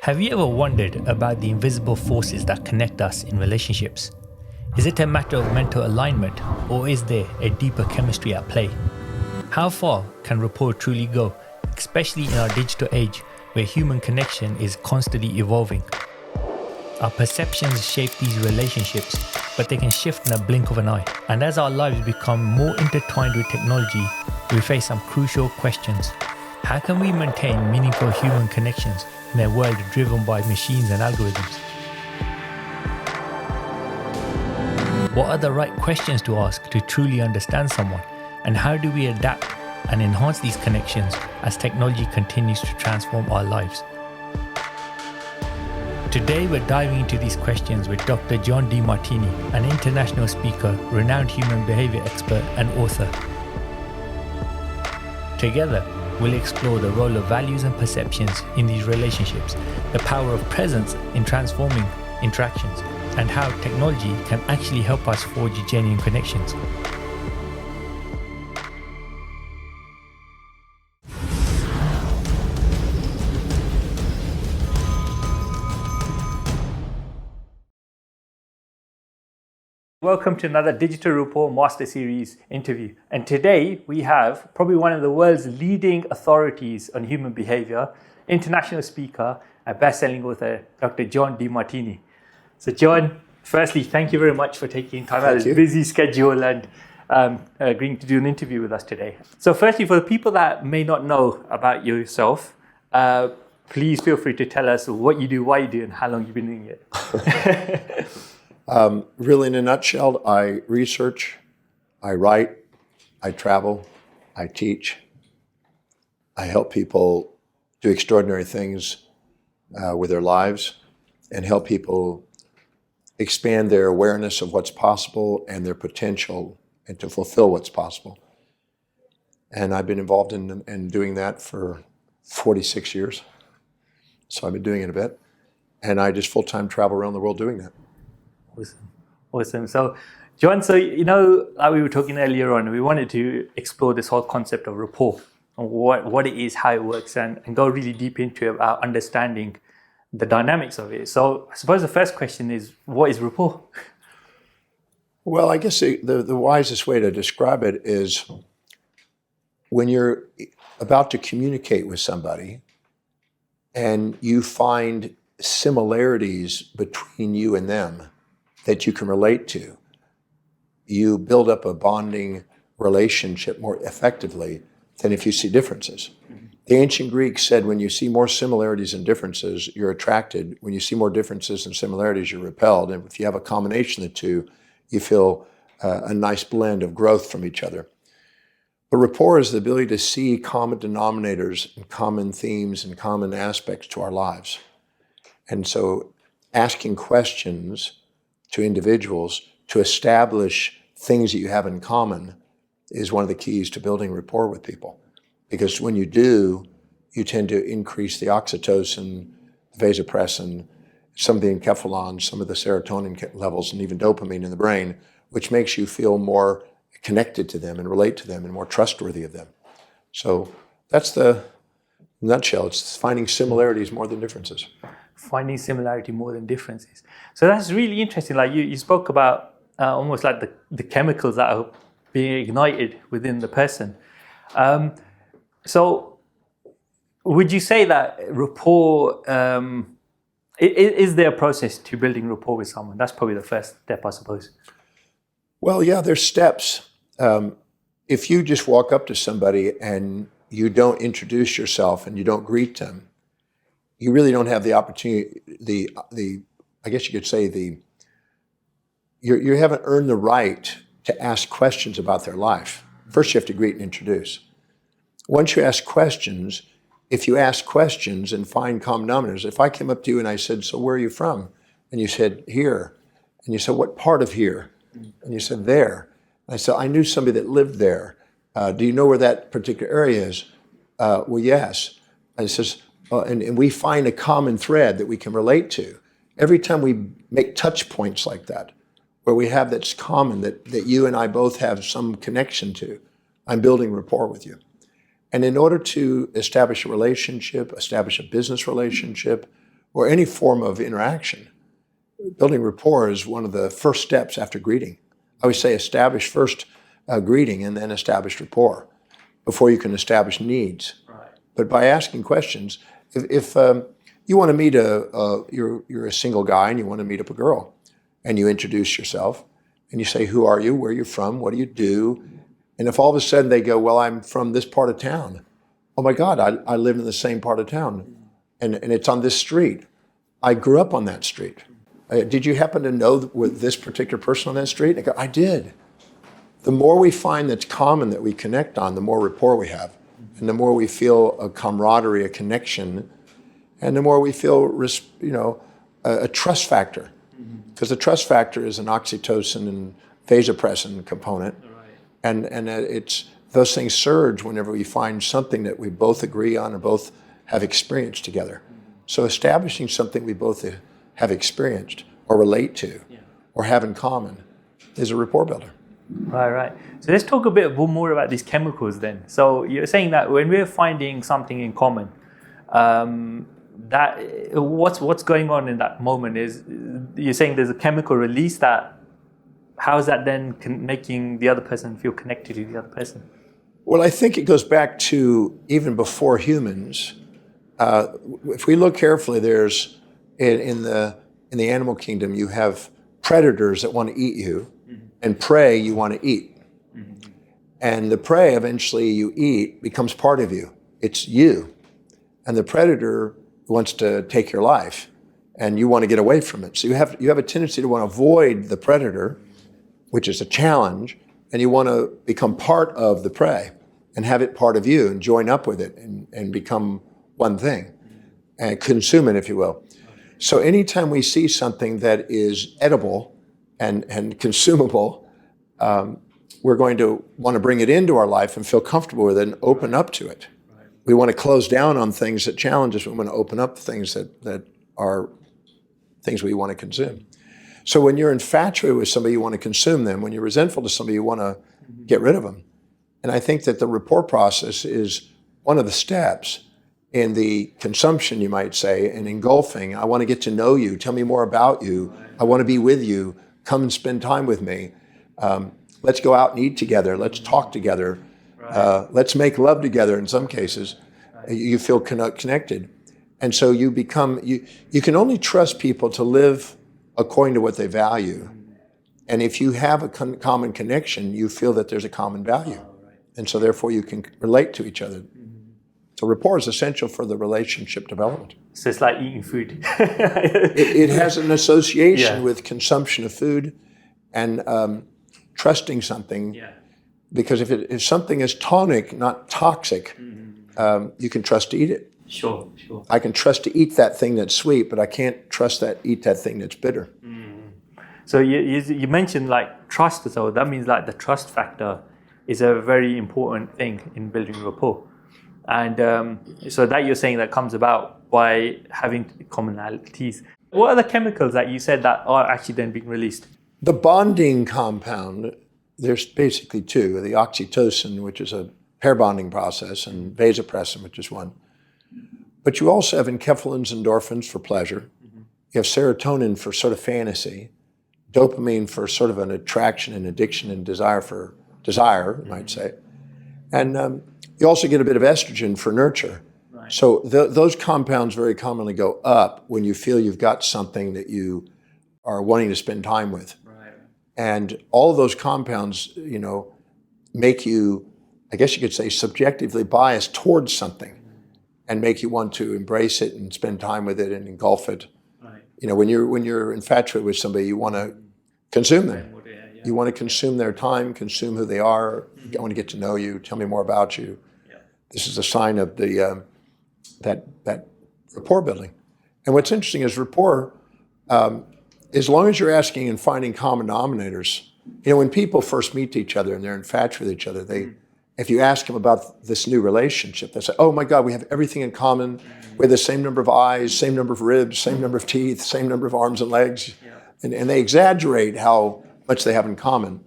Have you ever wondered about the invisible forces that connect us in relationships? Is it a matter of mental alignment, or is there a deeper chemistry at play? How far can rapport truly go, especially in our digital age where human connection is constantly evolving? Our perceptions shape these relationships, but they can shift in a blink of an eye. And as our lives become more intertwined with technology, we face some crucial questions. How can we maintain meaningful human connections in a world driven by machines and algorithms? What are the right questions to ask to truly understand someone? And how do we adapt and enhance these connections as technology continues to transform our lives? Today we're diving into these questions with Dr. John Demartini, an international speaker, renowned human behavior expert and author. Together, we'll explore the role of values and perceptions in these relationships, the power of presence in transforming interactions, and how technology can actually help us forge genuine connections. Welcome to another Digital Rapport Master Series interview. And today we have probably one of the world's leading authorities on human behavior, international speaker and best-selling author, Dr. John Demartini. So John, firstly, thank you very much for taking time out of this busy schedule and agreeing to do an interview with us today. So firstly, for the people that may not know about yourself, please feel free to tell us what you do, why you do, and how long you've been doing it. Really, in a nutshell, I research, I write, I travel, I teach. I help people do extraordinary things with their lives and help people expand their awareness of what's possible and their potential and to fulfill what's possible. And I've been involved in doing that for 46 years. So I've been doing it a bit. And I just full-time travel around the world doing that. Awesome. So, John, like we were talking earlier on, we wanted to explore this whole concept of rapport and what it is, how it works, and go really deep into about understanding the dynamics of it. So, I suppose the first question is, what is rapport? Well, I guess the wisest way to describe it is when you're about to communicate with somebody and you find similarities between you and them that you can relate to, you build up a bonding relationship more effectively than if you see differences. Mm-hmm. The ancient Greeks said when you see more similarities and differences, you're attracted. When you see more differences and similarities, you're repelled. And if you have a combination of the two, you feel a nice blend of growth from each other. But rapport is the ability to see common denominators and common themes and common aspects to our lives. And so asking questions to individuals to establish things that you have in common is one of the keys to building rapport with people. Because when you do, you tend to increase the oxytocin, the vasopressin, some of the enkephalons, some of the serotonin levels, and even dopamine in the brain, which makes you feel more connected to them and relate to them and more trustworthy of them. So that's the nutshell. It's finding similarities more than differences. Finding similarity more than differences. So that's really interesting. Like you spoke about almost like the chemicals that are being ignited within the person. So would you say that rapport, is there a process to building rapport with someone? That's probably the first step, I suppose. Well, yeah, there's steps. If you just walk up to somebody and you don't introduce yourself and you don't greet them, you really don't have the opportunity, I guess you could say you haven't earned the right to ask questions about their life. First, you have to greet and introduce. Once you ask questions, if you ask questions and find common denominators, if I came up to you and I said, so where are you from? And you said, here. And you said, what part of here? And you said, there. And I said, I knew somebody that lived there. Do you know where that particular area is? Well, yes. And it says, and we find a common thread that we can relate to. Every time we make touch points like that, where we have that's common, that you and I both have some connection to, I'm building rapport with you. And in order to establish a relationship, establish a business relationship, or any form of interaction, building rapport is one of the first steps after greeting. I always say establish first greeting and then establish rapport before you can establish needs. Right. But by asking questions, if you want to meet you're a single guy and you want to meet up a girl, and you introduce yourself and you say, who are you, where you're from, what do you do? And if all of a sudden they go, well, I'm from this part of town. Oh my God, I live in the same part of town and it's on this street. I grew up on that street. Did you happen to know with this particular person on that street? I go, I did. The more we find that's common that we connect on, the more rapport we have. And the more we feel a camaraderie, a connection, and the more we feel, a trust factor. Because the trust factor is an oxytocin and vasopressin component. Right. And it's those things surge whenever we find something that we both agree on or both have experienced together. So establishing something we both have experienced or relate to or have in common is a rapport builder. Right. So let's talk a bit more about these chemicals then. So you're saying that when we're finding something in common, that what's going on in that moment is you're saying there's a chemical release that, how is that then making the other person feel connected to the other person? Well, I think it goes back to even before humans. If we look carefully, there's in the animal kingdom, you have predators that want to eat you, and prey you want to eat. And the prey eventually you eat becomes part of you. It's you. And the predator wants to take your life, and you want to get away from it. So you have a tendency to want to avoid the predator, which is a challenge, and you want to become part of the prey and have it part of you and join up with it and become one thing and consume it, if you will. So anytime we see something that is edible and consumable, we're going to want to bring it into our life and feel comfortable with it and open up to it. We want to close down on things that challenge us. We want to open up things that are things we want to consume. So when you're infatuated with somebody, you want to consume them. When you're resentful to somebody, you want to get rid of them. And I think that the rapport process is one of the steps in the consumption, you might say, and engulfing. I want to get to know you. Tell me more about you. I want to be with you. Come and spend time with me. Let's go out and eat together. Let's talk together. Let's make love together in some cases. You feel connected. And so you become, you can only trust people to live according to what they value. And if you have a common connection, you feel that there's a common value. And so therefore you can relate to each other. So rapport is essential for the relationship development. So it's like eating food. it has an association with consumption of food and trusting something. Yeah. Because if something is tonic, not toxic, you can trust to eat it. Sure. I can trust to eat that thing that's sweet, but I can't trust eat that thing that's bitter. So you mentioned like trust, so that means like the trust factor is a very important thing in building rapport. And so that you're saying that comes about by having commonalities. What are the chemicals that you said that are actually then being released? The bonding compound, there's basically two, the oxytocin, which is a pair bonding process, and vasopressin, which is one. But you also have enkephalins, endorphins for pleasure. You have serotonin for sort of fantasy, dopamine for sort of an attraction and addiction and desire, you might say. And you also get a bit of estrogen for nurture. Right. So those compounds very commonly go up when you feel you've got something that you are wanting to spend time with. Right. And all of those compounds, make you, I guess you could say, subjectively biased towards something and make you want to embrace it and spend time with it and engulf it. Right. When you're infatuated with somebody, you want to consume them. Yeah. You want to consume their time, consume who they are. I want to get to know you. Tell me more about you. Yeah. This is a sign of the that rapport building. And what's interesting is rapport, as long as you're asking and finding common denominators, when people first meet each other and they're infatuated with each other, if you ask them about this new relationship, they say, oh my God, we have everything in common. We have the same number of eyes, same number of ribs, same number of teeth, same number of arms and legs. Yeah. And they exaggerate how much they have in common.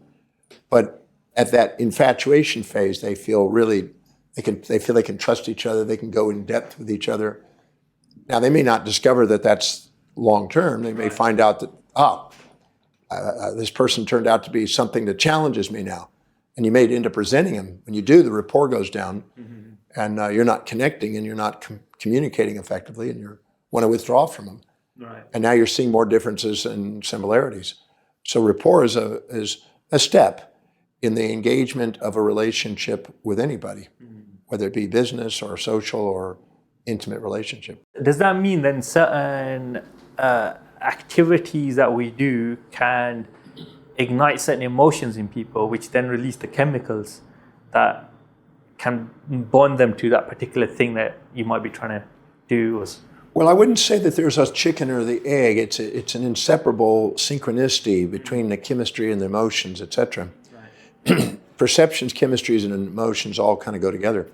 But at that infatuation phase, they feel they can trust each other. They can go in depth with each other. Now, they may not discover that that's long-term. They may find out that, this person turned out to be something that challenges me now. And you may end up resenting him. When you do, the rapport goes down, and you're not connecting, and you're not communicating effectively, and you want to withdraw from him. Right. And now you're seeing more differences and similarities. So rapport is a step in the engagement of a relationship with anybody, whether it be business or social or intimate relationship. Does that mean then certain activities that we do can ignite certain emotions in people, which then release the chemicals that can bond them to that particular thing that you might be trying to do? Well, I wouldn't say that there's a chicken or the egg. It's an inseparable synchronicity between the chemistry and the emotions, etc. Right. Perceptions, chemistries, and emotions all kind of go together.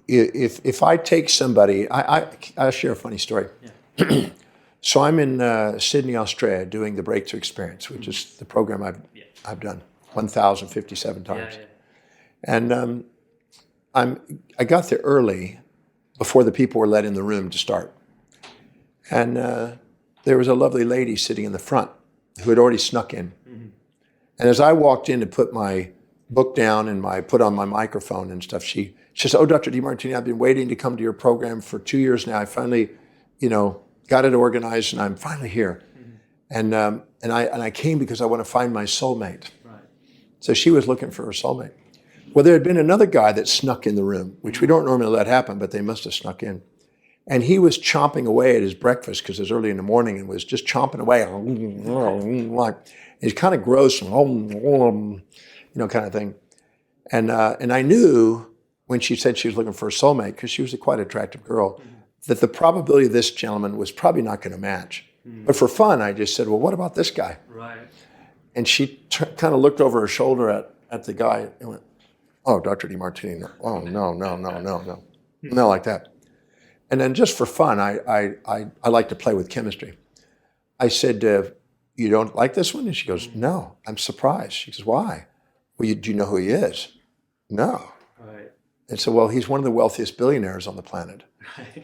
If I take somebody, I'll share a funny story. Yeah. So I'm in Sydney, Australia, doing the Breakthrough Experience, which is the program I've done 1,057 times. And I got there early, before the people were let in the room to start. And there was a lovely lady sitting in the front who had already snuck in. And as I walked in to put my book down and put on my microphone and stuff, she says, "Oh, Dr. Demartini, I've been waiting to come to your program for 2 years now. I finally, got it organized, and I'm finally here." And I came because I want to find my soulmate. Right. So she was looking for her soulmate. Well, there had been another guy that snuck in the room, which we don't normally let happen, but they must have snuck in. And he was chomping away at his breakfast because it was early in the morning, and was just chomping away. He's kind of gross, kind of thing. And I knew when she said she was looking for a soulmate, because she was a quite attractive girl, that the probability of this gentleman was probably not going to match. But for fun, I just said, "Well, what about this guy?" Right. And she kind of looked over her shoulder at the guy and went, "Oh, Dr. Demartini, no. Oh, no, not like that." And then just for fun, I like to play with chemistry. I said, "You don't like this one?" And she goes, "No, I'm surprised." She goes, "Why?" "Well, do you know who he is?" "No." Right. And so, "Well, he's one of the wealthiest billionaires on the planet." Right.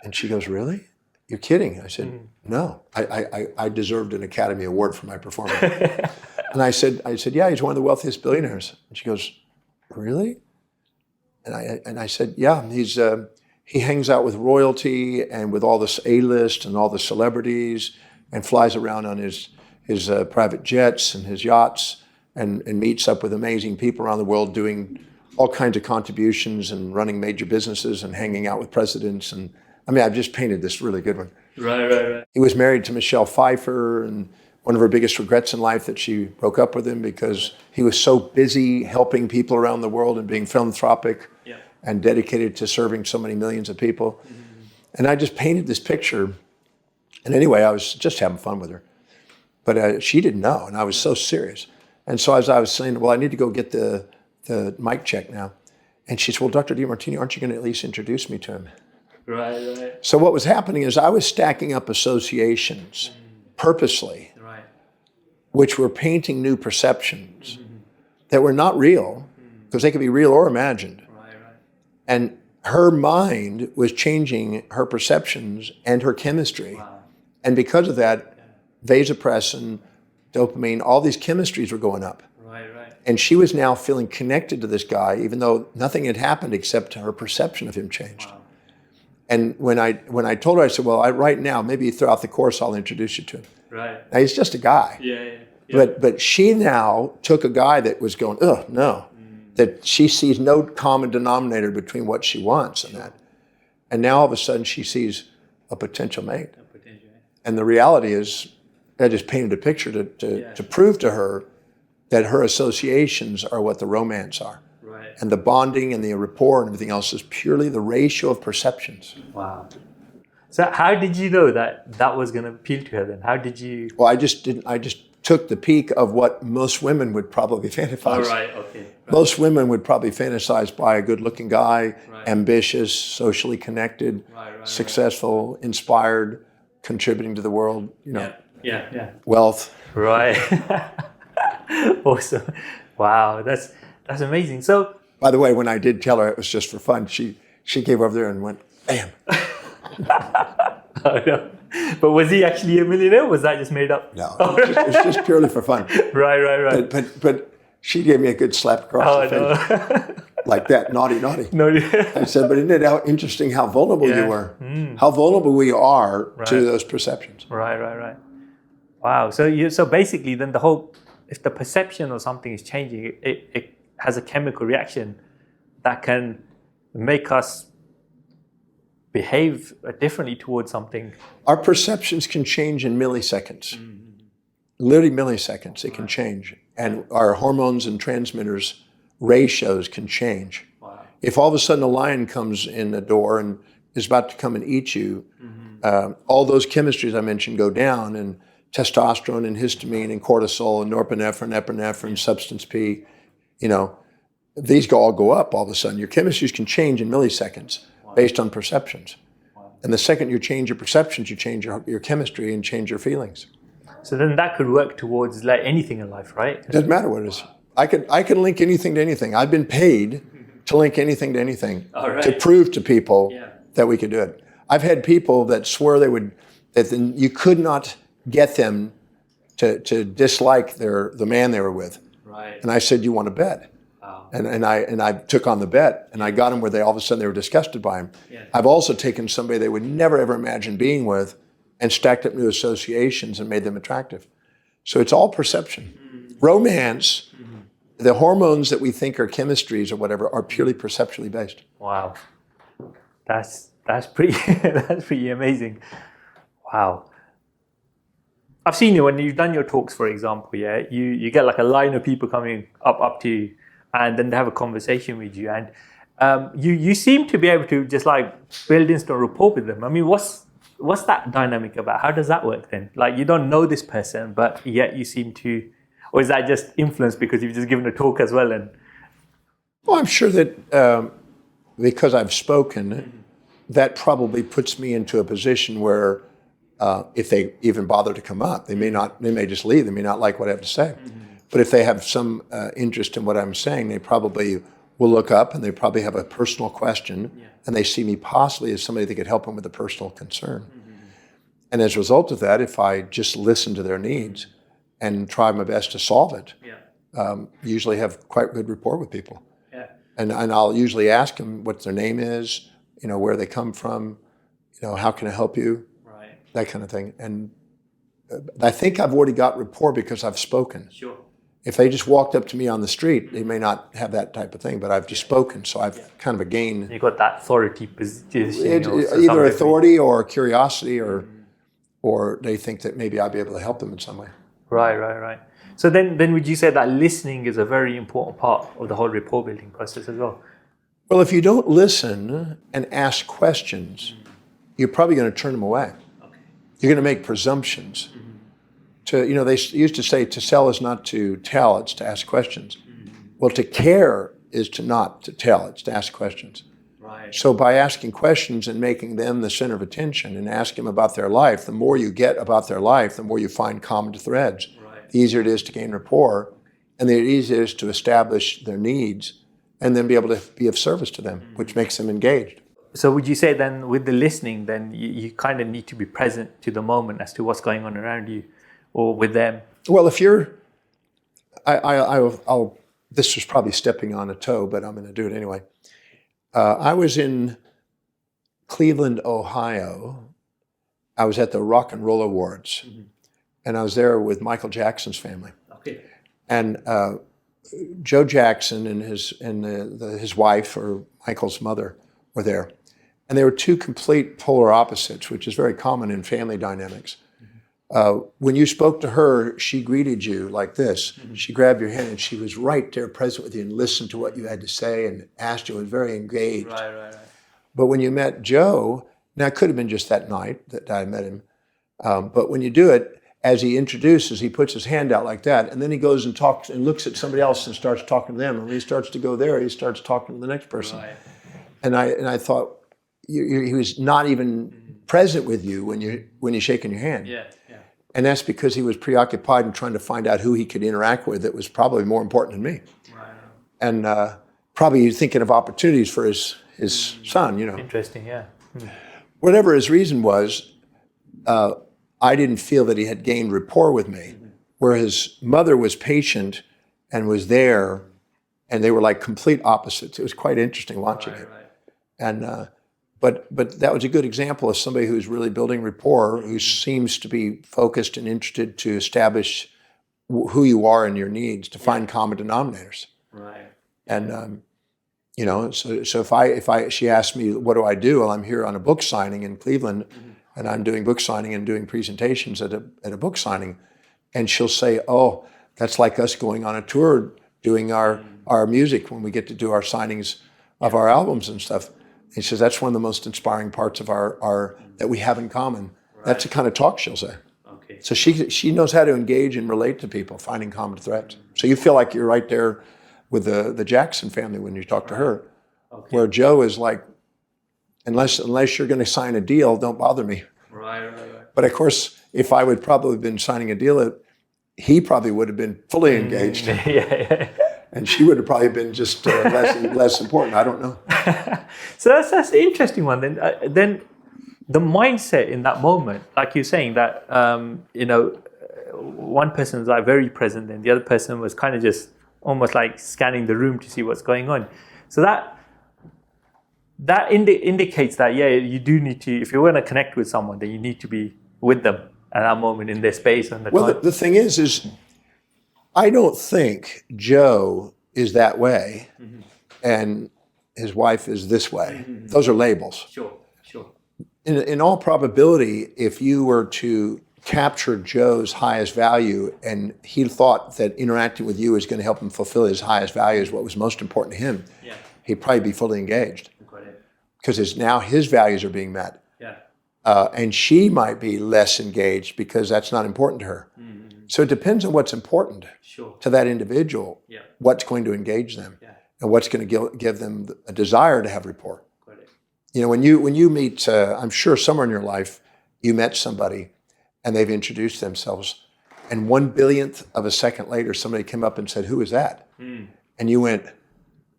And she goes, "Really? You're kidding." I said, "No, I deserved an Academy Award for my performance." And I said, "Yeah, he's one of the wealthiest billionaires." And she goes, "Really?" And I said, "Yeah, he hangs out with royalty and with all this A-list and all the celebrities, and flies around on his private jets and his yachts, and meets up with amazing people around the world, doing all kinds of contributions and running major businesses and hanging out with presidents. And I've just painted this really good one." Right. He was married to Michelle Pfeiffer, and one of her biggest regrets in life that she broke up with him because he was so busy helping people around the world and being philanthropic and dedicated to serving so many millions of people. And I just painted this picture. And anyway, I was just having fun with her. But she didn't know, and I was so serious. And so as I was saying, "Well, I need to go get the mic check now." And she said, "Well, Dr. Demartini, aren't you going to at least introduce me to him?" Right. So what was happening is I was stacking up associations purposely, which were painting new perceptions that were not real, because they could be real or imagined. Right. And her mind was changing her perceptions and her chemistry. Wow. And because of that, vasopressin, dopamine, all these chemistries were going up. Right. And she was now feeling connected to this guy, even though nothing had happened except her perception of him changed. Wow. And when I told her, I said, "Well, right now, maybe throughout the course, I'll introduce you to him." Right. Now, he's just a guy. Yeah. But she now took a guy that was going, "Oh, no." That she sees no common denominator between what she wants and that. And now all of a sudden she sees a potential mate. And the reality is, I just painted a picture to prove to her that her associations are what the romance are. Right. And the bonding and the rapport and everything else is purely the ratio of perceptions. Wow. So how did you know that was going to appeal to her then? How did you? Well, I just took the peak of what most women would probably fantasize. Oh, right, okay. Right. Most women would probably fantasize by a good-looking guy, ambitious, socially connected, successful, inspired, contributing to the world, Yeah. wealth. Right. Awesome. Wow, that's amazing. So, by the way, when I did tell her it was just for fun, she came over there and went, "Bam." Oh, no. But was he actually a millionaire? Or was that just made up? No, it's just purely for fun. Right. But she gave me a good slap across the face. Like that, naughty. No. I said, but isn't it interesting how vulnerable you were? How vulnerable we are to those perceptions. Right. Wow. So basically then if the perception of something is changing, it has a chemical reaction that can make us behave differently towards something. Our perceptions can change in milliseconds. Literally milliseconds, it can change. And our hormones and transmitters ratios can change. Wow. If all of a sudden a lion comes in the door and is about to come and eat you, all those chemistries I mentioned go down, and testosterone and histamine and cortisol and norepinephrine, epinephrine, substance P, these all go up all of a sudden. Your chemistries can change in milliseconds based on perceptions. And the second you change your perceptions, you change your chemistry and change your feelings. So then that could work towards like anything in life, right? It doesn't matter what it is. I can link anything to anything. I've been paid to link anything to anything, to prove to people that we could do it. I've had people that swore that you could not get them to dislike the man they were with. Right. And I said, you want to bet? Wow. And I took on the bet, and I got them where all of a sudden they were disgusted by him. Yeah. I've also taken somebody they would never ever imagine being with and stacked up new associations and made them attractive. So it's all perception. Romance, the hormones that we think are chemistries or whatever are purely perceptually based. Wow. That's pretty that's pretty amazing. Wow. I've seen you when you've done your talks, for example, you get like a line of people coming up to you, and then they have a conversation with you, and you seem to be able to just like build instant rapport with them. I mean, what's that dynamic about? How does that work then? Like, you don't know this person, but yet you seem to, or is that just influence because you've just given a talk as well? And well, I'm sure that because I've spoken, that probably puts me into a position where if they even bother to come up, they may just leave. They may not like what I have to say. But if they have some interest in what I'm saying, they probably will look up, and they probably have a personal question, and they see me possibly as somebody that could help them with a personal concern. And as a result of that, if I just listen to their needs and try my best to solve it, usually have quite good rapport with people. And I'll usually ask them what their name is, where they come from, how can I help you, that kind of thing. And I think I've already got rapport because I've spoken. Sure. If they just walked up to me on the street, they may not have that type of thing, but I've just spoken, so I've kind of a gain. You got that authority position. Either authority or curiosity, or they think that maybe I'll be able to help them in some way. Right. So then would you say that listening is a very important part of the whole rapport building process as well? Well, if you don't listen and ask questions, you're probably going to turn them away. Okay. You're going to make presumptions. They used to say to sell is not to tell, it's to ask questions. Well, to care is to not to tell, it's to ask questions. Right. So by asking questions and making them the center of attention and asking them about their life, the more you get about their life, the more you find common threads. Right. The easier it is to gain rapport, and the easier it is to establish their needs and then be able to be of service to them, which makes them engaged. So would you say then with the listening, then you kind of need to be present to the moment as to what's going on around you or with them? Well, if you're, this was probably stepping on a toe, but I'm going to do it anyway. I was in Cleveland, Ohio. I was at the Rock and Roll Awards, and I was there with Michael Jackson's family. Okay. And Joe Jackson and his wife, or Michael's mother, were there. And they were two complete polar opposites, which is very common in family dynamics. When you spoke to her, she greeted you like this. She grabbed your hand and she was right there present with you and listened to what you had to say and asked you and was very engaged. Right. But when you met Joe, now it could have been just that night that I met him, but when you do it, as he introduces, he puts his hand out like that, and then he goes and talks and looks at somebody else and starts talking to them. And when he starts to go there, he starts talking to the next person. Right. And I thought he was not even present with you when you're shaking your hand. Yeah. And that's because he was preoccupied in trying to find out who he could interact with that was probably more important than me. Right. And probably thinking of opportunities for his son, Interesting, yeah. whatever his reason was, I didn't feel that he had gained rapport with me, where his mother was patient and was there, and they were like complete opposites. It was quite interesting watching it. Right. And but that was a good example of somebody who's really building rapport, who seems to be focused and interested to establish who you are and your needs, to find common denominators. Right. And so if she asked me, what do I do? Well, I'm here on a book signing in Cleveland, and I'm doing book signing and doing presentations at a book signing, and she'll say, oh, that's like us going on a tour doing our music when we get to do our signings of our albums and stuff. He says that's one of the most inspiring parts of our that we have in common. Right. That's the kind of talk she'll say. Okay. So she knows how to engage and relate to people, finding common threads. So you feel like you're right there with the Jackson family when you talk to her, where Joe is like, unless you're going to sign a deal, don't bother me. Right. But of course, if I would probably have been signing a deal, he probably would have been fully engaged. Yeah. And she would have probably been just less important. I don't know. So that's an interesting one. Then the mindset in that moment, like you're saying, that one person was like very present, and the other person was kind of just almost like scanning the room to see what's going on. So that indicates that you do need to, if you want to connect with someone, then you need to be with them at that moment in their space and the time. The thing is I don't think Joe is that way, and his wife is this way. Those are labels. Sure. In all probability, if you were to capture Joe's highest value, and he thought that interacting with you is going to help him fulfill his highest value, is what was most important to him, he'd probably be fully engaged. Because now his values are being met. Yeah. And she might be less engaged because that's not important to her. So it depends on what's important to that individual, what's going to engage them, and what's going to give them a desire to have rapport. When you meet, I'm sure somewhere in your life, you met somebody and they've introduced themselves, and 1/1000th of a second later, somebody came up and said, "Who is that?" And you went,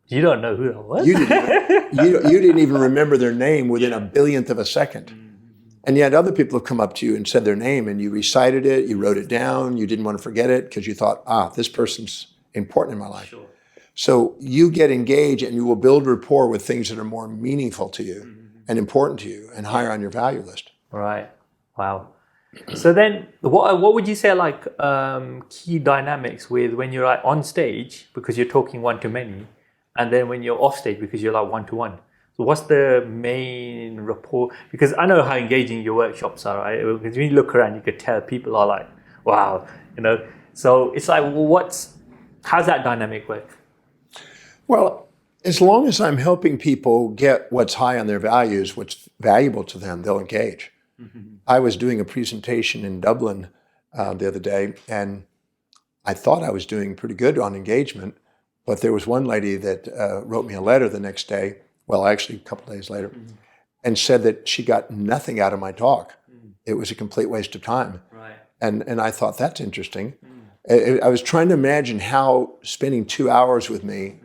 "You don't know who that was." You didn't even remember their name within 1/1000th of a second. And yet other people have come up to you and said their name, and you recited it, you wrote it down, you didn't want to forget it because you thought, this person's important in my life. Sure. So you get engaged and you will build rapport with things that are more meaningful to you and important to you and higher on your value list. Right. Wow. So then what would you say like key dynamics with when you're like on stage because you're talking one-to-many, and then when you're off stage because you're like one-to-one? So what's the main rapport? Because I know how engaging your workshops are, right? Because when you look around, you could tell people are like, wow, So it's like, how's that dynamic work? Well, as long as I'm helping people get what's high on their values, what's valuable to them, they'll engage. I was doing a presentation in Dublin the other day, and I thought I was doing pretty good on engagement, but there was one lady that wrote me a letter the next day, well, actually a couple of days later, and said that she got nothing out of my talk. It was a complete waste of time. Right. And I thought, that's interesting. I was trying to imagine how spending 2 hours with me,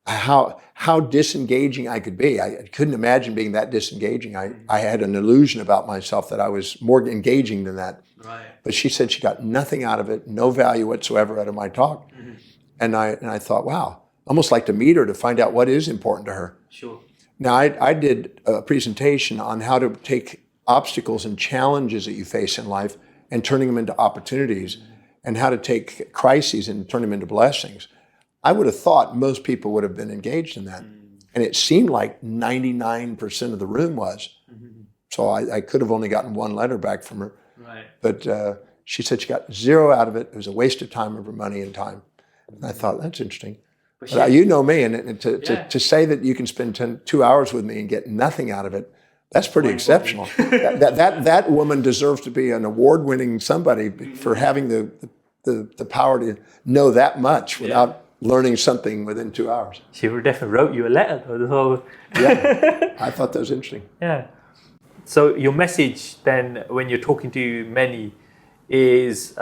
how disengaging I could be. I couldn't imagine being that disengaging. I had an illusion about myself that I was more engaging than that. Right. But she said she got nothing out of it, no value whatsoever out of my talk. And I thought, wow, almost like to meet her to find out what is important to her. Sure. Now, I did a presentation on how to take obstacles and challenges that you face in life and turning them into opportunities, and how to take crises and turn them into blessings. I would have thought most people would have been engaged in that. And it seemed like 99% of the room was. So I could have only gotten one letter back from her. Right. But she said she got zero out of it. It was a waste of time of her money and time. And I thought, that's interesting. But you know me, and to say that you can spend 2 hours with me and get nothing out of it, that's pretty exceptional. that woman deserves to be an award-winning somebody for having the power to know that much without learning something within 2 hours. She definitely wrote you a letter, though. Yeah, I thought that was interesting. Yeah. So your message then, when you're talking to many, is,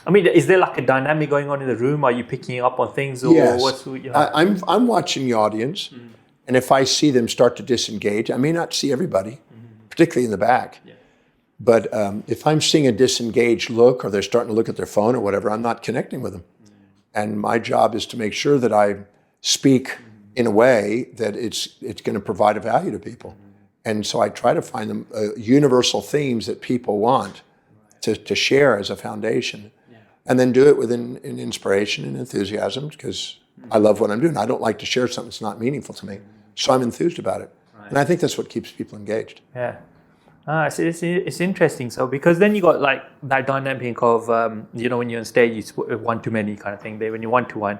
is there like a dynamic going on in the room? Are you picking up on things, or yes. what's? I'm watching the audience, And if I see them start to disengage, I may not see everybody, particularly in the back. Yeah. But if I'm seeing a disengaged look, or they're starting to look at their phone or whatever, I'm not connecting with them. And my job is to make sure that I speak in a way that it's going to provide a value to people. And so I try to find them universal themes that people want to share as a foundation. Yeah. And then do it with an inspiration and enthusiasm, because I love what I'm doing. I don't like to share something that's not meaningful to me. So I'm enthused about it. Right. And I think that's what keeps people engaged. Yeah. It's interesting. So because then you got like that dynamic of, when you're on stage, you one-to-many kind of thing there when you're one-to-one.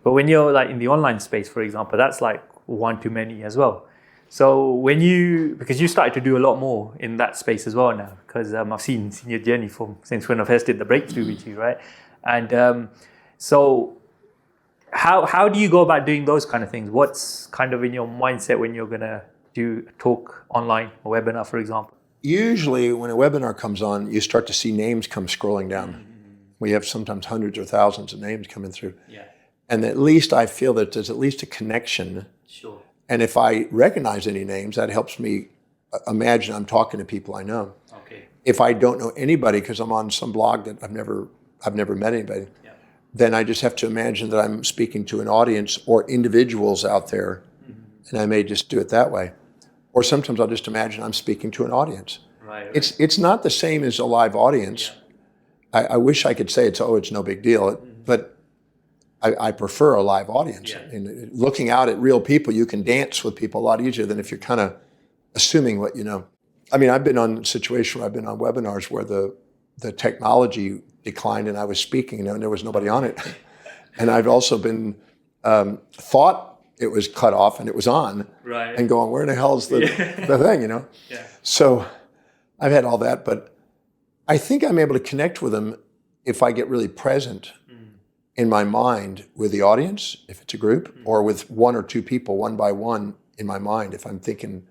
But when you're like in the online space, for example, that's like one-to-many as well. So because you started to do a lot more in that space as well now, because I've seen your journey since when I first did the breakthrough with you, right? And so how do you go about doing those kind of things? What's kind of in your mindset when you're going to do a talk online, a webinar, for example? Usually when a webinar comes on, you start to see names come scrolling down. We have sometimes hundreds or thousands of names coming through. Yeah. And at least I feel that there's at least a connection. Sure. And if I recognize any names, that helps me imagine I'm talking to people I know. Okay. If I don't know anybody because I'm on some blog that I've never met anybody, yeah, then I just have to imagine that I'm speaking to an audience or individuals out there, and I may just do it that way. Or sometimes I'll just imagine I'm speaking to an audience. Right. It's not the same as a live audience. Yeah. I wish I could say it's no big deal, but I prefer a live audience. Yeah. And looking out at real people, you can dance with people a lot easier than if you're kind of assuming what you know. I mean, I've been on situations where I've been on webinars where the technology declined and I was speaking and there was nobody on it. And I've also been thought it was cut off and it was on, right, and going, where in the hell is the thing, Yeah. So I've had all that, but I think I'm able to connect with them if I get really present in my mind with the audience, if it's a group, or with one or two people, one by one in my mind, if I'm thinking.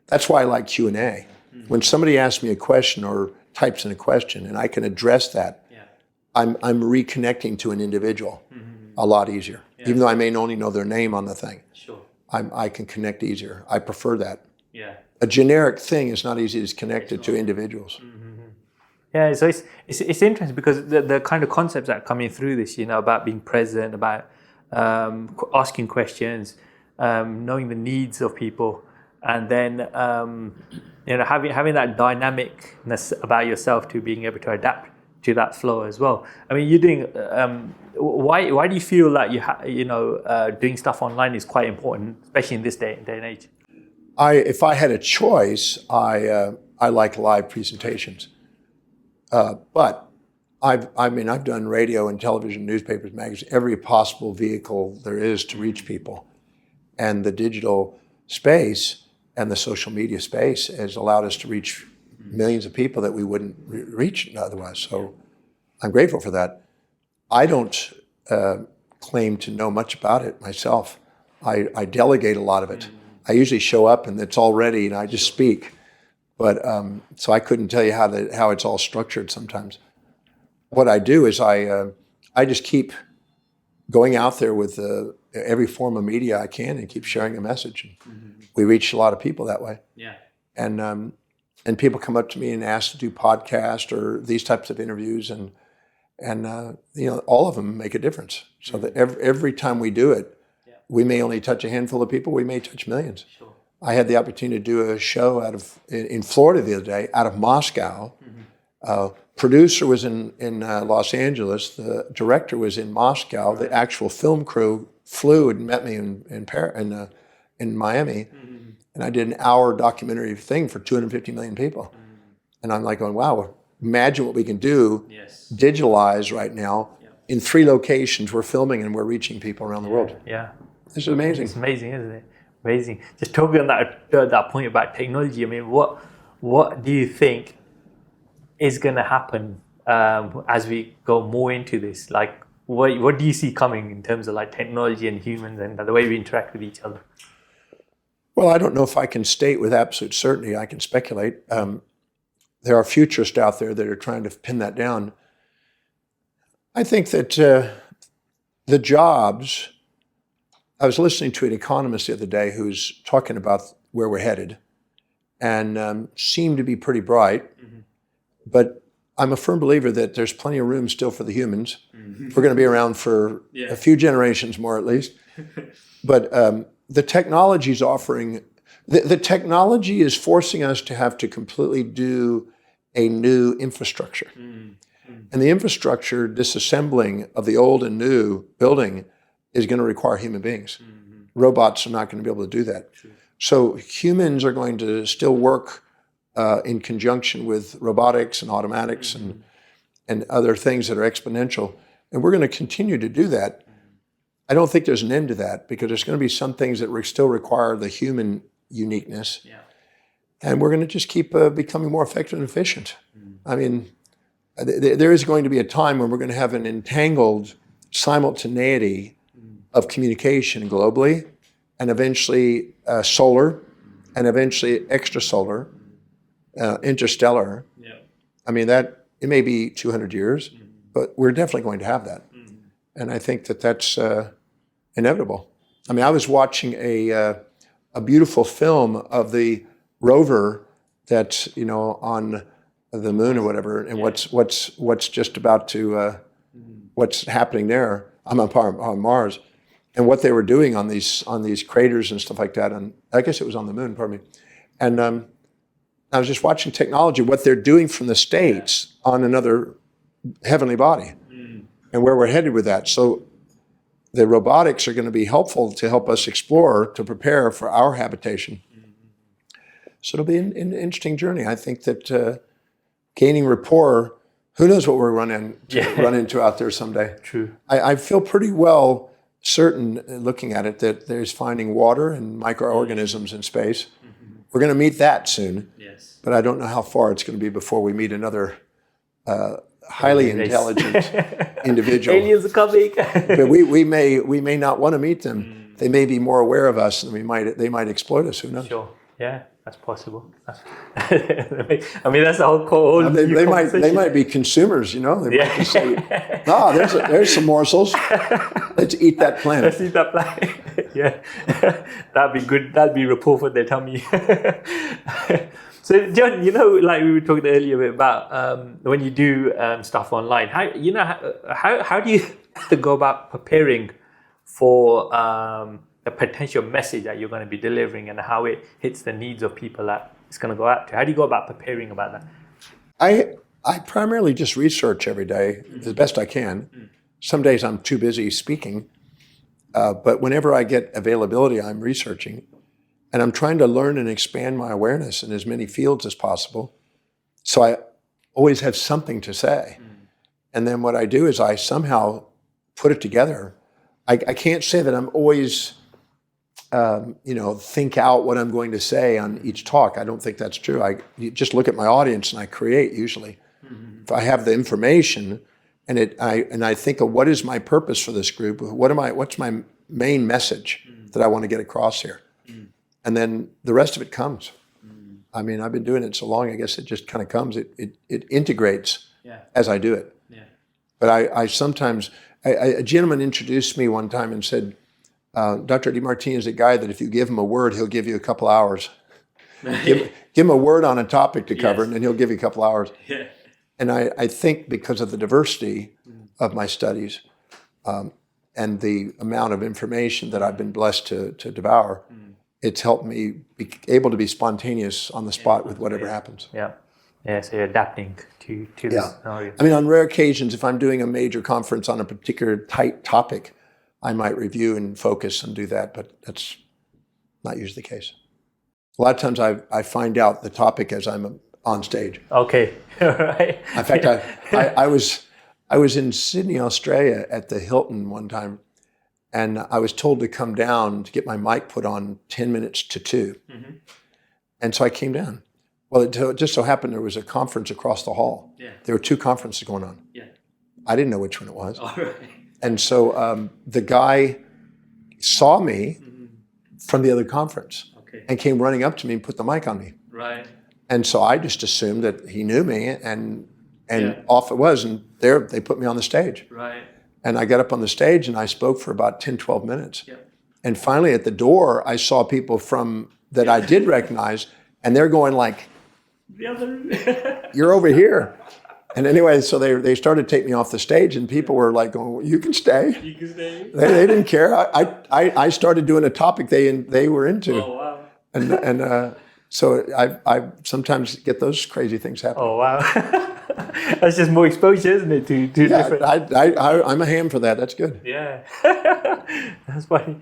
That's why I like Q&A. When somebody asks me a question or types in a question and I can address that, yeah, I'm reconnecting to an individual a lot easier. Yeah. Even though I may only know their name on the thing. Sure. I can connect easier. I prefer that. Yeah. A generic thing is not easy to connect it to individuals. Yeah, so it's interesting because the kind of concepts that are coming through this, about being present, about asking questions, knowing the needs of people, and then having that dynamicness about yourself to being able to adapt to that flow as well. I mean, you're doing. Why do you feel like doing stuff online is quite important, especially in this day and age? If I had a choice, I like live presentations. But I've done radio and television, newspapers, magazines, every possible vehicle there is to reach people. And the digital space and the social media space has allowed us to reach millions of people that we wouldn't reach otherwise. So I'm grateful for that. I don't claim to know much about it myself. I delegate a lot of it. I usually show up and it's all ready and I just speak. But so I couldn't tell you how it's all structured sometimes. What I do is I just keep going out there with every form of media I can and keep sharing a message. We reach a lot of people that way. Yeah. And people come up to me and ask to do podcasts or these types of interviews, and all of them make a difference. So that every time we do it, we may only touch a handful of people. We may touch millions. Sure. I had the opportunity to do a show in Florida the other day, out of Moscow. Producer was in Los Angeles. The director was in Moscow. Right. The actual film crew flew and met me in Miami. And I did an hour documentary thing for 250 million people. And I'm like going, wow, imagine what we can do, digitalize right now. In 3 locations, we're filming and we're reaching people around the world. Yeah. This is amazing. It's amazing, isn't it? Amazing. Just talking on that point about technology, I mean, what do you think is going to happen as we go more into this? Like, what do you see coming in terms of like technology and humans and the way we interact with each other? Well, I don't know if I can state with absolute certainty. I can speculate. There are futurists out there that are trying to pin that down. I think that the jobs, I was listening to an economist the other day who's talking about where we're headed, and seemed to be pretty bright. But I'm a firm believer that there's plenty of room still for the humans. We're going to be around for a few generations more, at least. But the technology is offering. The technology is forcing us to have to completely do a new infrastructure. And the infrastructure disassembling of the old and new building is going to require human beings. Robots are not going to be able to do that. True. So humans are going to still work in conjunction with robotics and automatics and other things that are exponential. And we're going to continue to do that. I don't think there's an end to that, because there's going to be some things that still require the human uniqueness. Yeah. And we're going to just keep becoming more effective and efficient. I mean, there is going to be a time when we're going to have an entangled simultaneity of communication globally, and eventually solar, and eventually extrasolar, interstellar. Yeah. I mean, that it may be 200 years, but we're definitely going to have that. And I think that that's inevitable. I mean, I was watching a beautiful film of the rover that's, on the moon or whatever, and what's just about to, what's happening there. I'm on Mars, and what they were doing on these craters and stuff like that. And I guess it was on the moon, pardon me. And I was just watching technology, what they're doing from the States on another heavenly body, and where we're headed with that. So the robotics are going to be helpful to help us explore, to prepare for our habitation. So it'll be an interesting journey. I think that gaining rapport, who knows what we'll run into out there someday. True. I feel pretty well certain, looking at it, that there's finding water and microorganisms in space. We're going to meet that soon. Yes. But I don't know how far it's going to be before we meet another highly intelligent individual. Aliens are coming. But we may not want to meet them. They may be more aware of us, and they might exploit us. Who knows? Sure. Yeah, that's possible. I mean, that's the whole. They might be consumers. They might just say, "No, there's some morsels. Let's eat that planet." Let's eat that planet. Yeah, that'd be good. That'd be rapport for their tummy. So, John, like we were talking earlier about when you do stuff online, how do you go about preparing for a potential message that you're going to be delivering, and how it hits the needs of people that it's going to go out to? How do you go about preparing about that? I primarily just research every day as best I can. Some days I'm too busy speaking, but whenever I get availability, I'm researching. And I'm trying to learn and expand my awareness in as many fields as possible. So I always have something to say. And then what I do is I somehow put it together. I can't say that I'm always, think out what I'm going to say on each talk. I don't think that's true. You just look at my audience and I create usually. If I have the information and I think of what is my purpose for this group, what's my main message that I want to get across here? And then the rest of it comes. I mean, I've been doing it so long, I guess it just kind of comes. It integrates as I do it. Yeah. But I sometimes, a gentleman introduced me one time and said, Dr. Demartini is a guy that if you give him a word, he'll give you a couple hours. give him a word on a topic to cover, and then he'll give you a couple hours. Yeah. And I think because of the diversity of my studies and the amount of information that I've been blessed to devour, it's helped me be able to be spontaneous on the spot with whatever happens. Yeah. Yeah, so you're adapting to this scenario. I mean, on rare occasions, if I'm doing a major conference on a particular tight topic, I might review and focus and do that, but that's not usually the case. A lot of times I find out the topic as I'm on stage. Okay, right. In fact, I was in Sydney, Australia at the Hilton one time, and I was told to come down to get my mic put on 10 minutes to 2. And so I came down. Well, it just so happened there was a conference across the hall. Yeah. There were 2 conferences going on. Yeah. I didn't know which one it was. All right. And so the guy saw me from the other conference and came running up to me and put the mic on me. Right. And so I just assumed that he knew me, and off it was, and there they put me on the stage. Right. And I got up on the stage and I spoke for about 10, 12 minutes. Yeah. And finally at the door, I saw people that I did recognize, and they're going like, you're over here. And anyway, so they started to take me off the stage, and people were like going, well, you can stay. You can stay. They didn't care. I started doing a topic they were into. Oh, wow. And so I sometimes get those crazy things happening. Oh, wow. That's just more exposure, isn't it, to different... I'm a ham for that. That's good. Yeah. That's funny.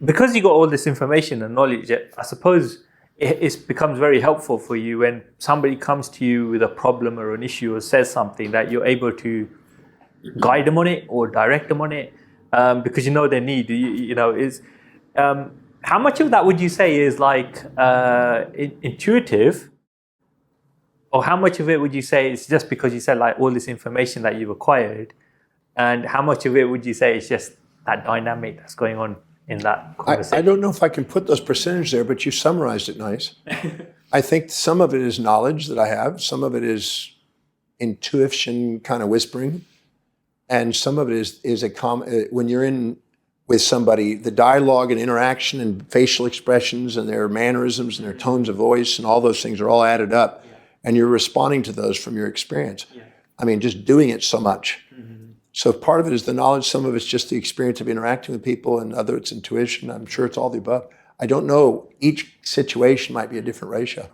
Because you got all this information and knowledge, I suppose it becomes very helpful for you when somebody comes to you with a problem or an issue or says something, that you're able to guide them on it or direct them on it, because you know their need. How much of that would you say is like intuitive, or how much of it would you say is just because you said like all this information that you've acquired, and how much of it would you say is just that dynamic that's going on in that conversation? I don't know if I can put those percentages there, but you summarized it nice. I think some of it is knowledge that I have, some of it is intuition kind of whispering, and some of it is when you're in with somebody, the dialogue and interaction and facial expressions and their mannerisms and their tones of voice and all those things are all added up, and you're responding to those from your experience. I mean, just doing it so much. So part of it is the knowledge, some of it's just the experience of interacting with people, and other it's intuition. I'm sure it's all the above. I don't know. Each situation might be a different ratio.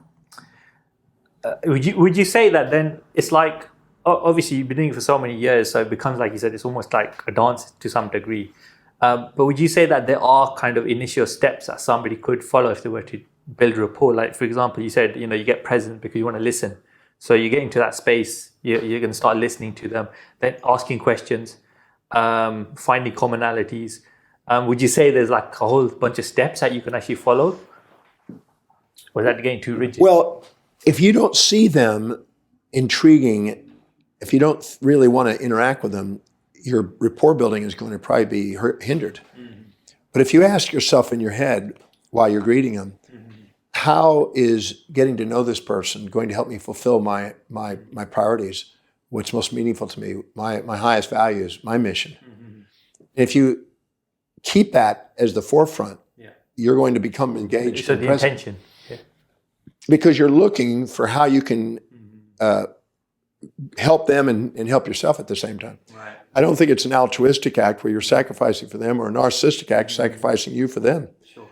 Would you say that then it's like, obviously you've been doing it for so many years, so it becomes, like you said, it's almost like a dance to some degree. But would you say that there are kind of initial steps that somebody could follow if they were to build rapport? Like, for example, you said, you get present because you want to listen. So you get into that space, you're going to start listening to them, then asking questions, finding commonalities. Would you say there's like a whole bunch of steps that you can actually follow? Or is that getting too rigid? Well, if you don't see them intriguing, if you don't really want to interact with them, your rapport building is going to probably be hindered. But if you ask yourself in your head while you're greeting them, how is getting to know this person going to help me fulfill my priorities, what's most meaningful to me, my highest values, my mission? If you keep that as the forefront, you're going to become engaged. So the intention. Because you're looking for how you can help them and help yourself at the same time. Right. I don't think it's an altruistic act where you're sacrificing for them, or a narcissistic act sacrificing you for them. Sure.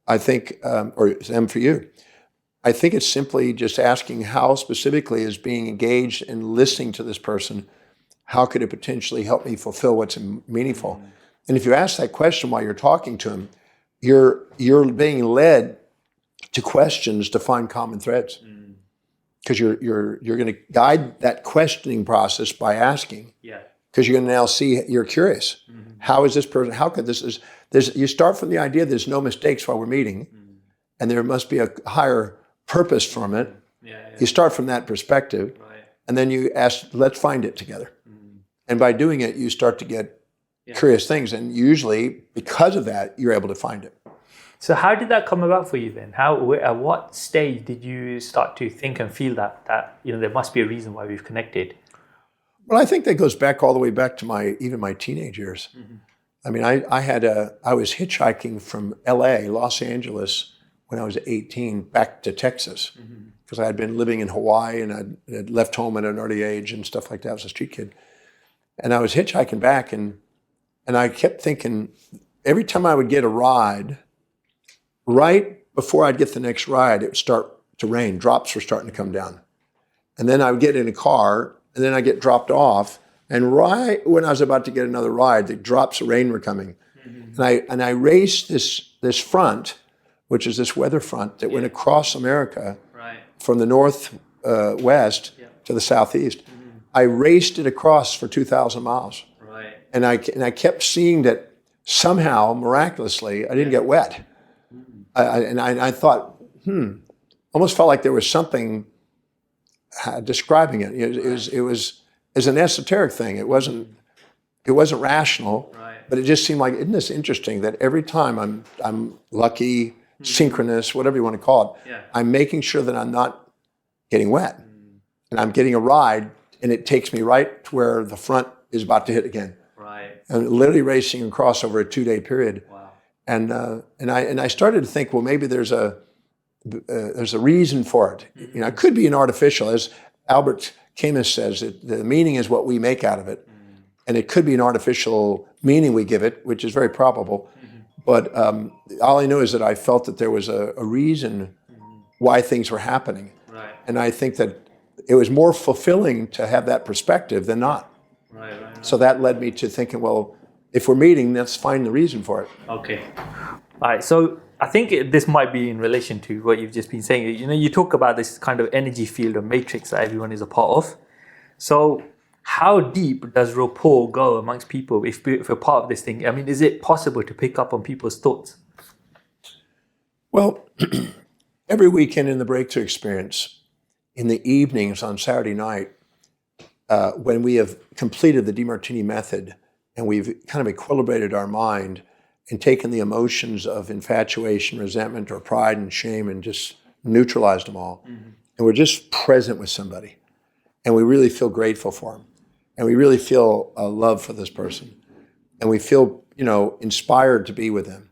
I think, or them for you. I think it's simply just asking how specifically is being engaged and listening to this person, how could it potentially help me fulfill what's meaningful? And if you ask that question while you're talking to them, you're being led to questions to find common threads. Because you're going to guide that questioning process by asking. Because you're going to now see, you're curious. How is this person, how could this, you start from the idea there's no mistakes while we're meeting, and there must be a higher purpose from it. You start from that perspective, and then you ask, let's find it together. And by doing it, you start to get curious things, and usually, because of that, you're able to find it. So how did that come about for you then? At what stage did you start to think and feel that there must be a reason why we've connected? Well, I think that goes back all the way back to even my teenage years. I mean, I was hitchhiking from LA, Los Angeles, when I was 18, back to Texas, because I had been living in Hawaii and I had left home at an early age and stuff like that. I was a street kid. And I was hitchhiking back, and I kept thinking, every time I would get a ride, right before I'd get the next ride, it would start to rain. Drops were starting to come down. And then I would get in a car, and then I'd get dropped off. And right when I was about to get another ride, the drops of rain were coming. And I raced this front, which is this weather front that went across America from the northwest to the southeast. I raced it across for 2,000 miles. And I kept seeing that somehow, miraculously, I didn't get wet. I thought, almost felt like there was something describing it. It was an esoteric thing. It wasn't rational, but it just seemed like, isn't this interesting that every time I'm lucky, synchronous, whatever you want to call it, I'm making sure that I'm not getting wet, and I'm getting a ride, and it takes me right to where the front is about to hit again. And literally racing across over a 2-day period. And I started to think, well, maybe there's a reason for it. It could be an artificial, as Albert Camus says, that the meaning is what we make out of it. And it could be an artificial meaning we give it, which is very probable. But all I know is that I felt that there was a reason why things were happening. Right. And I think that it was more fulfilling to have that perspective than not. Right. So that led me to thinking, well, if we're meeting, let's find the reason for it. Okay. All right. So I think this might be in relation to what you've just been saying. You talk about this kind of energy field or matrix that everyone is a part of. So how deep does rapport go amongst people if we're part of this thing? I mean, is it possible to pick up on people's thoughts? Well, every weekend in the Breakthrough Experience, in the evenings on Saturday night, when we have completed the Demartini method and we've kind of equilibrated our mind and taken the emotions of infatuation, resentment, or pride and shame and just neutralized them all, and we're just present with somebody, and we really feel grateful for them, and we really feel a love for this person, and we feel, inspired to be with them.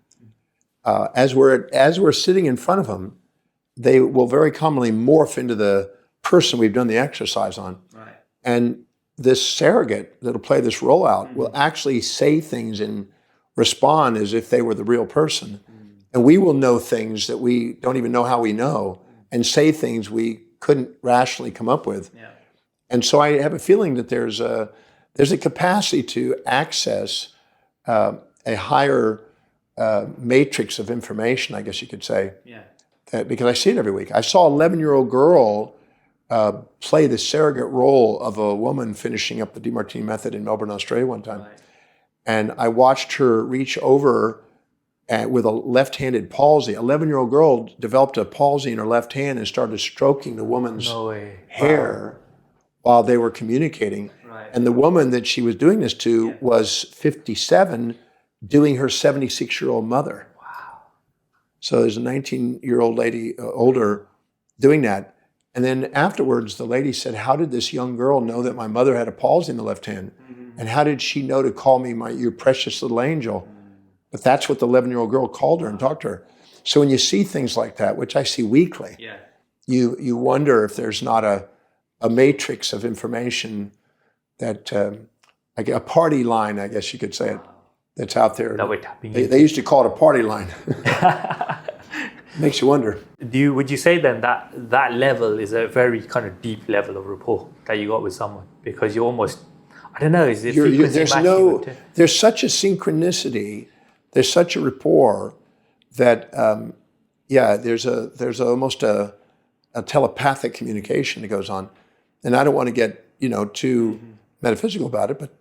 As we're sitting in front of them, they will very commonly morph into the person we've done the exercise on. Right. And this surrogate that'll play this role out will actually say things and respond as if they were the real person. And we will know things that we don't even know how we know and say things we couldn't rationally come up with. Yeah. And so I have a feeling that there's a capacity to access a higher matrix of information, I guess you could say. Yeah. Because I see it every week. I saw an 11-year-old girl play the surrogate role of a woman finishing up the Demartini method in Melbourne, Australia one time. Right. And I watched her reach over with a left-handed palsy. An 11-year-old girl developed a palsy in her left hand and started stroking the woman's hair while they were communicating. Right. And the woman that she was doing this to was 57, doing her 76-year-old mother. So there's a 19-year-old lady, older, doing that. And then afterwards, the lady said, how did this young girl know that my mother had a palsy in the left hand? And how did she know to call me your precious little angel? But that's what the 11-year-old girl called her and talked to her. So when you see things like that, which I see weekly, you wonder if there's not a matrix of information that, like a party line, I guess you could say it, that's out there. That we're tapping They used to call it a party line. Makes you wonder. Would you say then that level is a very kind of deep level of rapport that you got with someone? Because you almost, I don't know, is it frequency matching? There's such a synchronicity, there's such a rapport that, there's almost a telepathic communication that goes on. And I don't want to get, too metaphysical about it, but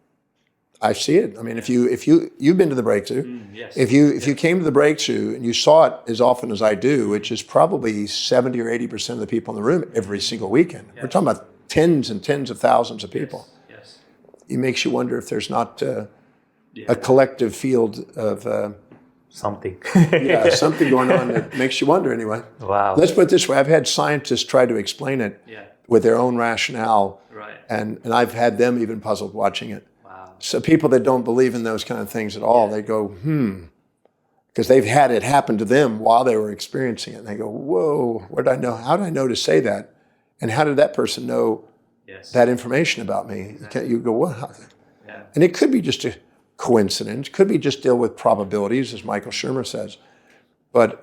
I see it. I mean, if you've been to the Breakthrough, yes. if you came to the Breakthrough and you saw it as often as I do, which is probably 70 or 80% of the people in the room every single weekend. Yes. We're talking about tens and tens of thousands of people. Yes. It makes you wonder if there's not a collective field of something. Something going on that makes you wonder anyway. Wow. Let's put it this way. I've had scientists try to explain it with their own rationale. Right. And I've had them even puzzled watching it. Wow. So people that don't believe in those kind of things at all, they go, because they've had it happen to them while they were experiencing it. And they go, whoa, what did I know? How did I know to say that? And how did that person know that information about me? Exactly. You go, what? Yeah. And it could be just a coincidence. Could be just deal with probabilities, as Michael Shermer says. But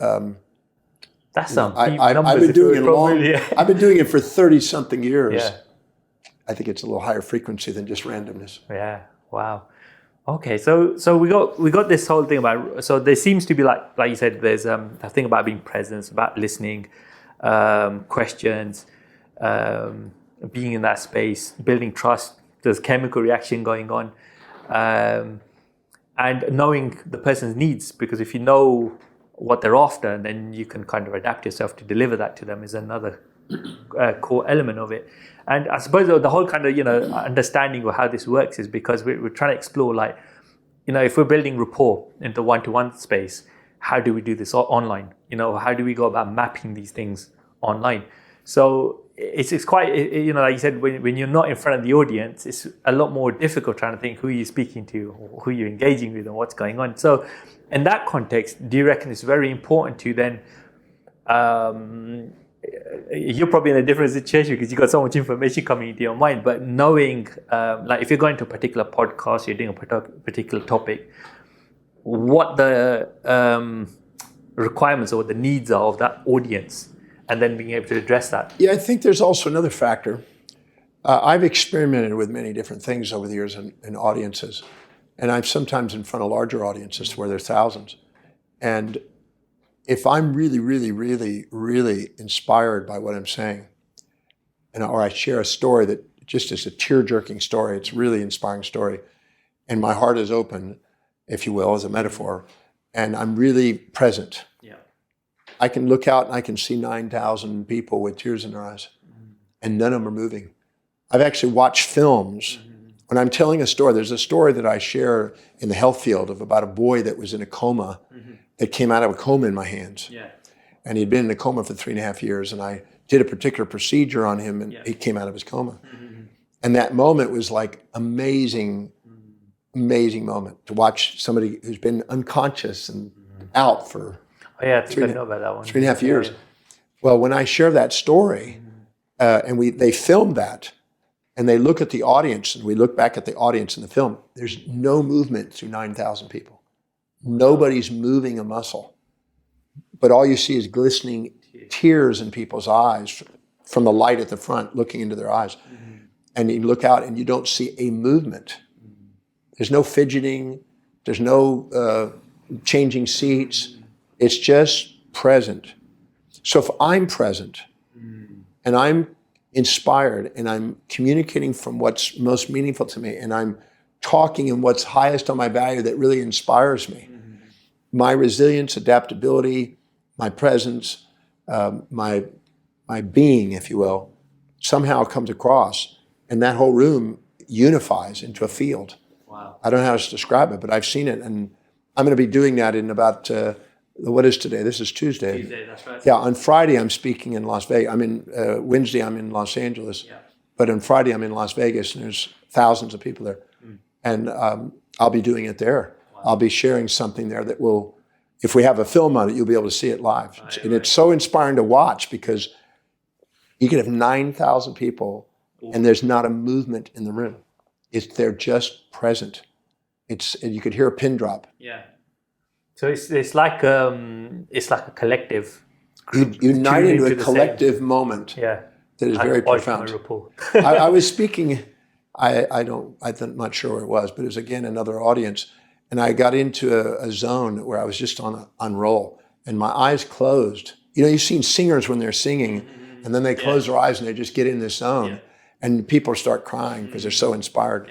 that's some I've been doing it I've been doing it for 30-something years. Yeah. I think it's a little higher frequency than just randomness. Yeah. Wow. Okay. So we got this whole thing about. So there seems to be like you said, there's a thing about being present, about listening, questions, being in that space, building trust. There's chemical reaction going on, and knowing the person's needs. Because if you know what they're after, then you can kind of adapt yourself to deliver that to them. Is another core element of it. And I suppose the whole kind of, understanding of how this works is because we're trying to explore, like, if we're building rapport into one-to-one space, how do we do this online? How do we go about mapping these things online? So it's quite, like you said, when you're not in front of the audience, it's a lot more difficult trying to think who you're speaking to, or who you're engaging with, and what's going on. So in that context, do you reckon it's very important to then, you're probably in a different situation because you've got so much information coming into your mind, but knowing, like if you're going to a particular podcast, you're doing a particular topic, what the requirements or what the needs are of that audience, and then being able to address that. Yeah, I think there's also another factor. I've experimented with many different things over the years in audiences, and I'm sometimes in front of larger audiences where there's thousands. And if I'm really, really, really, really inspired by what I'm saying, or I share a story that just is a tear-jerking story, it's a really inspiring story, and my heart is open, if you will, as a metaphor, and I'm really present. Yeah. I can look out and I can see 9,000 people with tears in their eyes, and none of them are moving. I've actually watched films. When I'm telling a story, there's a story that I share in the health field of about a boy that was in a coma, that came out of a coma in my hands. Yeah. And he'd been in a coma for 3.5 years, and I did a particular procedure on him, and he came out of his coma. And that moment was like amazing moment to watch somebody who's been unconscious and out for I know about that one. 3.5 years. Well, when I share that story, and they filmed that, and they look at the audience, and we look back at the audience in the film, there's no movement through 9,000 people. Nobody's moving a muscle. But all you see is glistening tears in people's eyes from the light at the front looking into their eyes. And you look out and you don't see a movement. There's no fidgeting. There's no changing seats. It's just present. So if I'm present and I'm inspired and I'm communicating from what's most meaningful to me and I'm talking in what's highest on my value that really inspires me, my resilience, adaptability, my presence, my being, if you will, somehow comes across, and that whole room unifies into a field. Wow. I don't know how to describe it, but I've seen it, and I'm going to be doing that in about, what is today? This is Tuesday. Tuesday, that's right. Yeah, on Friday I'm speaking in Las Vegas. Wednesday I'm in Los Angeles, but on Friday I'm in Las Vegas, and there's thousands of people there. And I'll be doing it there. Wow. I'll be sharing something there that will, if we have a film on it, you'll be able to see it live. It's so inspiring to watch because you can have 9,000 people and there's not a movement in the room. They're just present. You could hear a pin drop. Yeah. So it's like a collective. United into a collective moment. Yeah. That is very profound. I was speaking. I'm not sure where it was, but it was again another audience, and I got into a zone where I was just on roll, and my eyes closed. You know, you've seen singers when they're singing, and then they close their eyes and they just get in this zone, and people start crying because they're so inspired.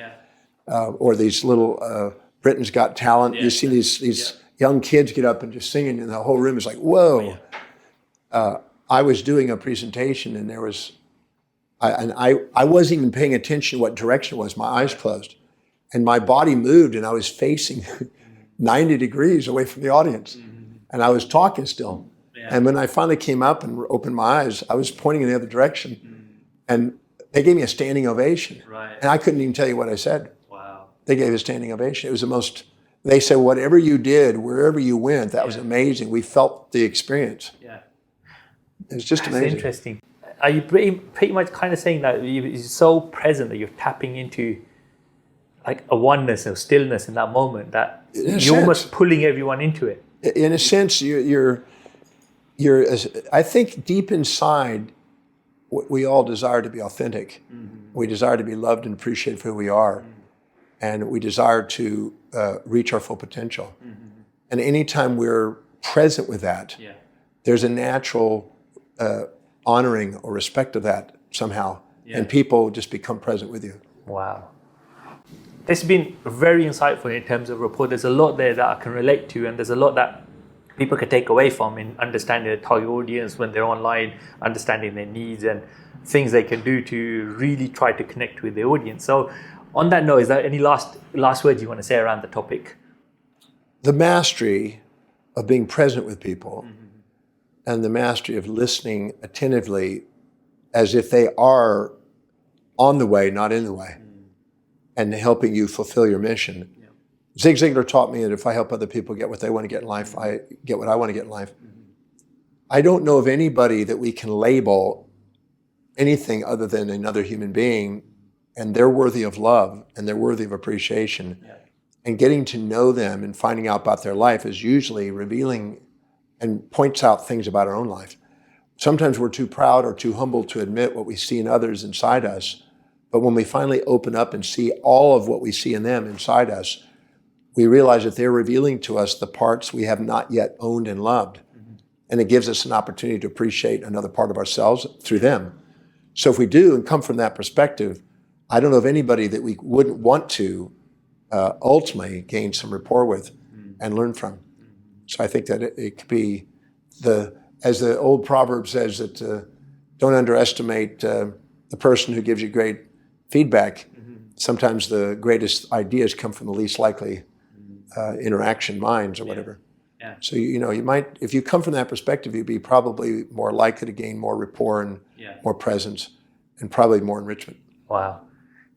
Or these little Britain's Got Talent. You see these young kids get up and just singing, and the whole room is like, whoa. I was doing a presentation, and there was. I wasn't even paying attention what direction it was. My eyes closed. And my body moved, and I was facing 90 degrees away from the audience. And I was talking still. And when I finally came up and opened my eyes, I was pointing in the other direction. And they gave me a standing ovation. And I couldn't even tell you what I said. Wow. They gave a standing ovation. It was the most, they said, whatever you did, wherever you went, that was amazing. We felt the experience. It was just amazing. That's interesting. Are you pretty much kind of saying that you're so present that you're tapping into like a oneness or stillness in that moment that you're almost pulling everyone into it? In a sense, you're. I think deep inside, we all desire to be authentic. We desire to be loved and appreciated for who we are, and we desire to reach our full potential. And anytime we're present with that, there's a natural honoring or respect of that somehow, and people just become present with you. Wow. This has been very insightful in terms of rapport. There's a lot there that I can relate to, and there's a lot that people can take away from in understanding the target audience when they're online, understanding their needs and things they can do to really try to connect with the audience. So on that note, is there any last words you want to say around the topic? The mastery of being present with people and the mastery of listening attentively as if they are on the way, not in the way, and helping you fulfill your mission Zig Ziglar taught me that if I help other people get what they want to get in life, I get what I want to get in life. I don't know of anybody that we can label anything other than another human being, and they're worthy of love and they're worthy of appreciation. Yeah. And getting to know them and finding out about their life is usually revealing and points out things about our own life. Sometimes we're too proud or too humble to admit what we see in others inside us. But when we finally open up and see all of what we see in them inside us, we realize that they're revealing to us the parts we have not yet owned and loved. Mm-hmm. And it gives us an opportunity to appreciate another part of ourselves through them. So if we do and come from that perspective, I don't know of anybody that we wouldn't want to ultimately gain some rapport with and learn from. So I think that it could be as the old proverb says, that don't underestimate the person who gives you great feedback. Sometimes the greatest ideas come from the least likely interaction minds or whatever. Yeah. So, you might, if you come from that perspective, you'd be probably more likely to gain more rapport and more presence and probably more enrichment. Wow.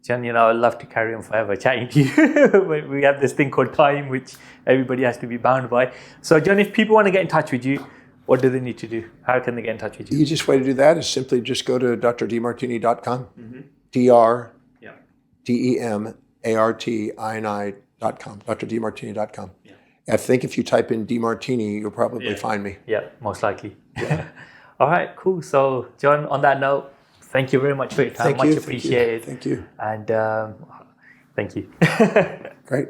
John, I'd love to carry on forever chatting to you. We have this thing called time, which everybody has to be bound by. So, John, if people want to get in touch with you, what do they need to do? How can they get in touch with you? The easiest way to do that is simply just go to drdemartini.com. DRDEMARTINI.com. drdemartini.com. Yeah. I think if you type in Demartini, you'll probably find me. Yeah, most likely. Yeah. All right, cool. So, John, on that note, thank you very much for your time. Much appreciated. Thank you. And thank you. Great.